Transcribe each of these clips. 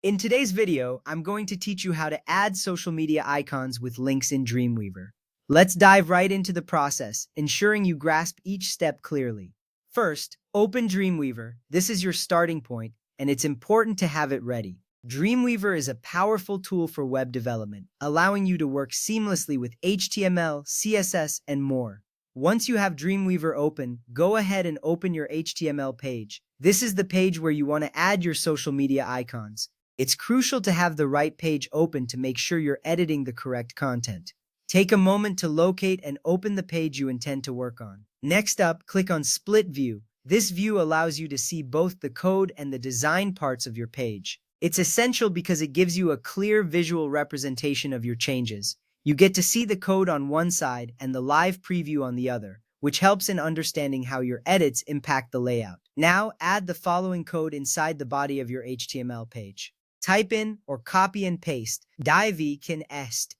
In today's video, I'm going to teach you how to add social media icons with links in Dreamweaver. Let's dive right into the process, ensuring you grasp each step clearly. First, open Dreamweaver. This is your starting point, and it's important to have it ready. Dreamweaver is a powerful tool for web development, allowing you to work seamlessly with HTML, CSS, and more. Once you have Dreamweaver open, go ahead and open your HTML page. This is the page where you want to add your social media icons. It's crucial to have the right page open to make sure you're editing the correct content. Take a moment to locate and open the page you intend to work on. Next up, click on Split View. This view allows you to see both the code and the design parts of your page. It's essential because it gives you a clear visual representation of your changes. You get to see the code on one side and the live preview on the other, which helps in understanding how your edits impact the layout. Now, add the following code inside the body of your HTML page. Type in or copy and paste divi can est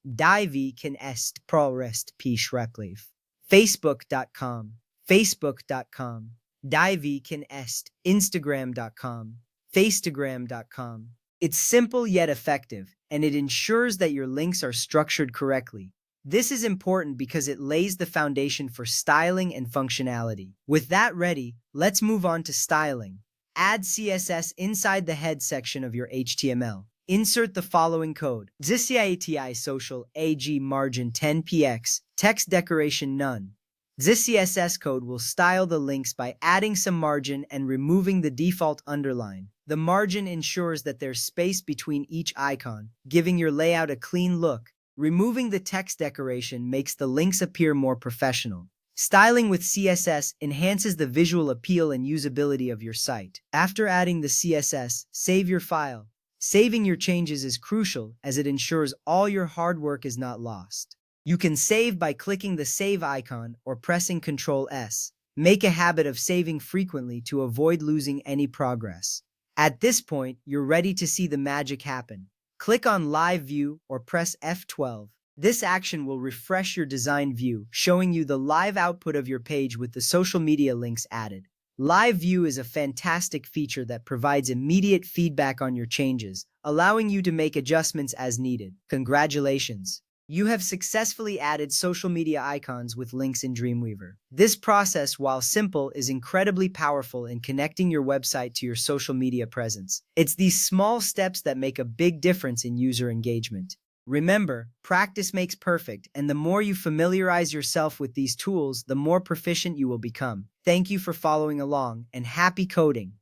prorest p schreckleaf facebook.com divi can est instagram.com fastagram.com. It's simple yet effective, and it ensures that your links are structured correctly. This is important because it lays the foundation for styling and functionality. With that ready, let's move on to styling. Add CSS inside the head section of your HTML. Insert the following code. ZCIATI social AG margin 10px, text decoration none. This CSS code will style the links by adding some margin and removing the default underline. The margin ensures that there's space between each icon, giving your layout a clean look. Removing the text decoration makes the links appear more professional. Styling with CSS enhances the visual appeal and usability of your site. After adding the CSS, save your file. Saving your changes is crucial as it ensures all your hard work is not lost. You can save by clicking the save icon or pressing Ctrl S. Make a habit of saving frequently to avoid losing any progress. At this point, you're ready to see the magic happen. Click on Live View or press F12. This action will refresh your design view, showing you the live output of your page with the social media links added. Live View is a fantastic feature that provides immediate feedback on your changes, allowing you to make adjustments as needed. Congratulations! You have successfully added social media icons with links in Dreamweaver. This process, while simple, is incredibly powerful in connecting your website to your social media presence. It's these small steps that make a big difference in user engagement. Remember, practice makes perfect, and the more you familiarize yourself with these tools, the more proficient you will become. Thank you for following along, and happy coding!